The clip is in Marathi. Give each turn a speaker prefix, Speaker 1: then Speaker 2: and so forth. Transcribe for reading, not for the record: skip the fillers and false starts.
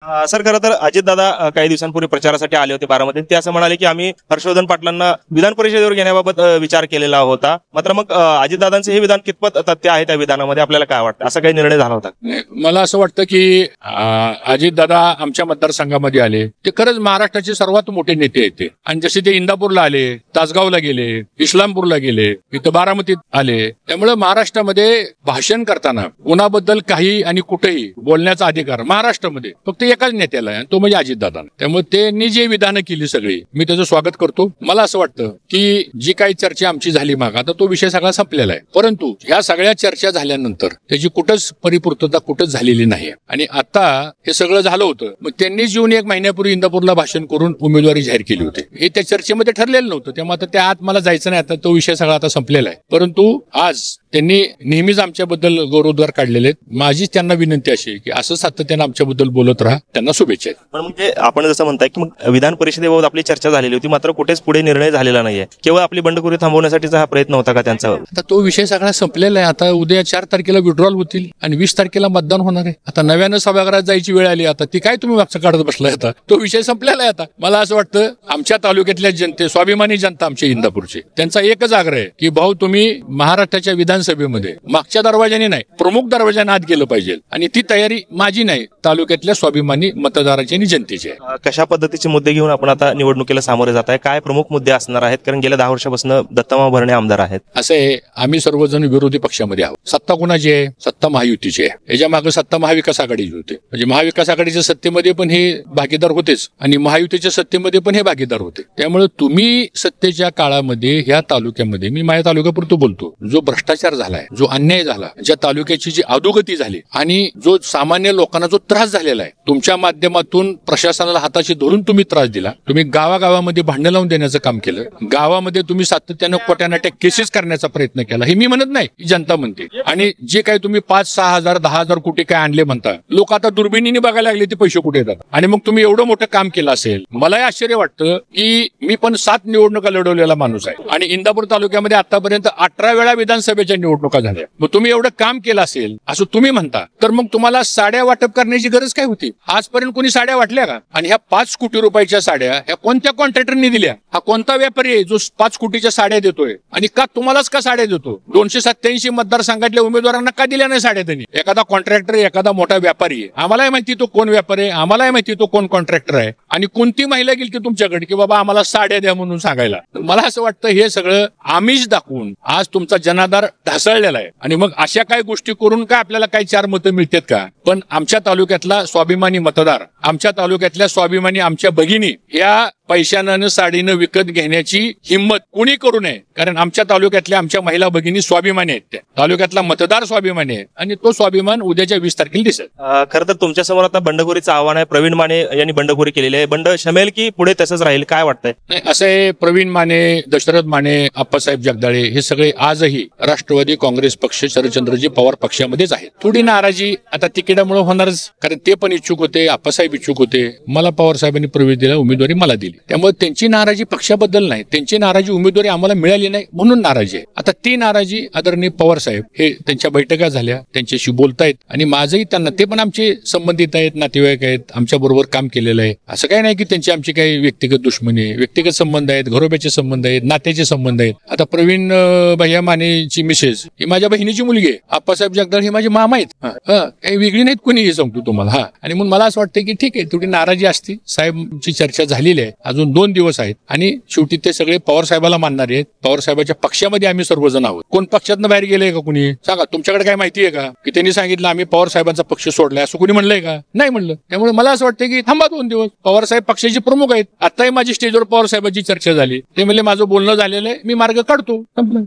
Speaker 1: सर, खरं तर अजितदादा काही दिवसांपूर्वी प्रचारासाठी आले होते बारामतीत. ते असं म्हणाले की आम्ही हर्षवर्धन पाटलांना विधान परिषदेवर घेण्याबाबत विचार केलेला होता. मात्र मग अजितदादांचे हे विधान कितपत तथ्य आहे त्या विधानामध्ये आपल्याला काय वाटतं? असा काही निर्णय झाला होता?
Speaker 2: मला असं वाटतं की अजितदादा आमच्या मतदारसंघामध्ये आले ते खरंच महाराष्ट्राचे सर्वात मोठे नेते आहेत ते. आणि जसे ते इंदापूरला आले, तासगावला गेले, इस्लामपूरला गेले, इथं बारामतीत आले. त्यामुळे महाराष्ट्रामध्ये भाषण करताना कोणाबद्दल काही आणि कुठेही बोलण्याचा अधिकार महाराष्ट्रामध्ये फक्त एकाच नेत्याला आहे, तो म्हणजे अजितदादा. त्यामुळे त्यांनी जे विधानं केली सगळी, मी त्याचं स्वागत करतो. मला असं वाटतं की जी काही चर्चा आमची झाली माग, आता तो विषय सगळा संपलेला आहे. परंतु ह्या सगळ्या चर्चा झाल्यानंतर त्याची कुठंच परिपूर्तता कुठंच झालेली नाही. आणि आता हे सगळं झालं होतं, मग त्यांनीच येऊन 1 महिन्यापूर्वी इंदापूरला भाषण करून उमेदवारी जाहीर केली होती. हे त्या चर्चेमध्ये ठरलेलं नव्हतं. त्यामुळे आता त्या आत मला जायचं नाही. आता तो विषय सगळा आता संपलेला आहे. परंतु आज त्यांनी नेहमीच आमच्याबद्दल गौरवोद्गार काढलेले आहेत. माझीच त्यांना विनंती अशी की असं सातत्यानं आमच्याबद्दल बोलत राहा. त्यांना शुभेच्छा आहेत.
Speaker 1: पण म्हणजे आपण जसं म्हणताय की मग विधान परिषदेबाबत आपली चर्चा झालेली होती, मात्र कुठेच पुढे निर्णय झालेला नाहीये. केवळ आपली बंडखोरी थांबवण्यासाठीचा हा प्रयत्न होता का त्यांचा?
Speaker 2: आता तो विषय सगळा संपलेला आहे. आता उद्या 4 तारखेला विड्रॉल होतील आणि 20 तारखेला मतदान होणार आहे. आता नव्यानं सभागृहात जायची वेळ आली. आता ती काय तुम्ही मागचं काढत बसलाय? आता तो विषय संपलेला आहे. आता मला असं वाटतं आमच्या तालुक्यातल्या जनते, स्वाभिमानी जनता आमच्या इंदापूरची, त्यांचा एकच आग्रह आहे की भाऊ तुम्ही महाराष्ट्राच्या विधानसभेमध्ये मागच्या दरवाजाने नाही, प्रमुख दरवाजाने आत गेलं पाहिजे. आणि ती तयारी माझी नाही, तालुक्यातल्या स्वाभिमानी मतदाराची आणि जनतेची आहे.
Speaker 1: कशा पद्धतीचे मुद्दे घेऊन आपण आता निवडणुकीला सामोरे जात आहे? काय प्रमुख मुद्दे असणार आहेत? कारण गेल्या 10 वर्षापासून दत्तमाव भरणे आमदार आहेत.
Speaker 2: असं आहे, आम्ही सर्वजण विरोधी पक्षामध्ये आहोत. सत्ता कुणाची आहे? सत्ता महायुतीची आहे. याच्या मागे सत्ता महाविकास आघाडीची होते. म्हणजे महाविकास आघाडीच्या सत्तेमध्ये पण हे भागीदार होतेच आणि महायुतीच्या सत्तेमध्ये पण हे भागीदार होते. त्यामुळे तुम्ही सत्तेच्या काळामध्ये ह्या तालुक्यामध्ये, मी माझ्या तालुक्यापुरतं बोलतो, जो भ्रष्टाचार झालाय, जो अन्याय झाला, ज्या तालुक्याची जी अधोगती झाली आणि जो सामान्य लोकांना जो त्रास झालेला आहे, तुमच्या माध्यमातून प्रशासनाला हाताशी धरून तुम्ही त्रास दिला. तुम्ही गावागावामध्ये भांडण लावून देण्याचं काम केलं. गावामध्ये तुम्ही सातत्यानं कोट्यानाट्या केसेस करण्याचा प्रयत्न केला. हे मी म्हणत नाही, जनता म्हणते. आणि जे काही तुम्ही 5-6 हजार 10 हजार कोटी काय आणले म्हणता, लोक आता दुर्बिणीने बघायला लागले ते पैसे कुठे येतात. आणि मग तुम्ही एवढं मोठं काम केलं असेल. मलाही आश्चर्य वाटतं की मी पण 7 निवडणुका लढवलेला माणूस आहे आणि इंदापूर तालुक्यामध्ये आतापर्यंत 18 वेळा विधानसभेच्या निवडणुका झाल्या. मग तुम्ही एवढं काम केलं असेल असं तुम्ही म्हणता, तर मग तुम्हाला साड्या वाटप करण्याची गरज काय होती? आजपर्यंत कोणी साड्या वाटल्या का? आणि ह्या 5 कोटी रुपयाच्या साड्या ह्या कोणत्या कॉन्ट्रॅक्टरनी दिल्या? हा कोणता व्यापारी आहे जो 5 कोटीच्या साड्या देतोय? आणि का तुम्हालाच का साड्या देतो? 287 मतदारसंघातल्या उमेदवारांना का दिल्या नाही साड्या त्यांनी? एखादा कॉन्ट्रॅक्टर, एखादा मोठा व्यापारी आहे, आम्हालाही माहिती तो कोण व्यापारी आहे, आम्हालाही माहिती तो कोण कॉन्ट्रॅक्टर आहे. आणि कोणती महिला गेली की तुमच्याकडे की बाबा आम्हाला साड्या द्या म्हणून सांगायला? मला असं वाटतं हे सगळं आमिष दाखवून आज तुमचा जनाधार ढासळलेला आहे. आणि मग अशा काही गोष्टी करून काय आपल्याला काही 4 मतं मिळतात का? पण आमच्या तालुक्यातला स्वाभिमानी मतदार, आमच्या तालुक्यातल्या स्वाभिमानी आमच्या भगिनी या पैशानं साडीनं विकत घेण्याची हिंमत कुणी करू नये. कारण आमच्या तालुक्यातल्या आमच्या महिला भगिनी स्वाभिमानी आहेत. त्या तालुक्यातला मतदार स्वाभिमानी आहे आणि तो स्वाभिमान उद्याच्या 20 तारखेला दिसेल.
Speaker 1: खरं तर तुमच्या समोर आता बंडखोरीचं आव्हान आहे. प्रवीण माने यांनी बंडखोरी केलेली आहे. बंड शमेल की पुढे तसंच राहील, काय वाटतंय?
Speaker 2: नाही, असं आहे, प्रवीण माने, दशरथ माने, आप्पासाहेब जगदाळे हे सगळे आजही राष्ट्रवादी काँग्रेस पक्ष, शरदचंद्रजी पवार पक्षामध्येच आहेत. थोडी नाराजी आता तिकिटामुळे होणारच, कारण ते पण इच्छुक होते, आप्पासाहेब इच्छुक होते. मला पवार साहेबांनी प्रवेश दिला, उमेदवारी मला दिली. त्यामुळे त्यांची नाराजी पक्षाबद्दल नाही, त्यांची नाराजी उमेदवारी आम्हाला मिळाली नाही म्हणून नाराजी आहे. आता ती नाराजी आदरणीय पवार साहेब हे त्यांच्या बैठका झाल्या, त्यांच्याशी बोलतायत आणि माझंही त्यांना, ते पण आमचे संबंधित आहेत, नातेवाईक आहेत, आमच्या बरोबर काम केलेलं आहे. असं काही नाही की त्यांची आमची काही व्यक्तिगत दुश्मनी आहे. व्यक्तिगत संबंध आहेत, घरोब्याचे संबंध आहेत, नात्याचे संबंध आहेत. आता प्रवीण भैया मानेची मिसेस ही माझ्या बहिणीची मुलगी आहे. आप्पासाहेब जगदाळे हे माझे मामा आहेत. काही वेगळी नाहीत कोणीही, सांगतो तुम्हाला. आणि म्हणून मला असं वाटतं की ठीक आहे, थोडी नाराजी असती. साहेबांची चर्चा झालेली आहे, अजून 2 दिवस आहेत आणि शेवटी ते सगळे पवार साहेबाला मानणारे आहेत. पवार साहेबांच्या पक्षामध्ये आम्ही सर्वजण आहोत. कोण पक्षातनं बाहेर गेले का कुणी? सांगा, तुमच्याकडे काय माहिती आहे का की त्यांनी सांगितलं आम्ही पवार साहेबांचा पक्ष सोडलाय असं कुणी म्हणलंय का? नाही म्हणलं. त्यामुळे मला असं वाटतं की थांबा 2 दिवस. पवार साहेब पक्षाचे प्रमुख आहेत. आताही माझी स्टेजवर पवार साहेबांची चर्चा झाली. ते म्हणले माझं बोलणं झालेलं आहे, मी मार्ग काढतो. संपलं.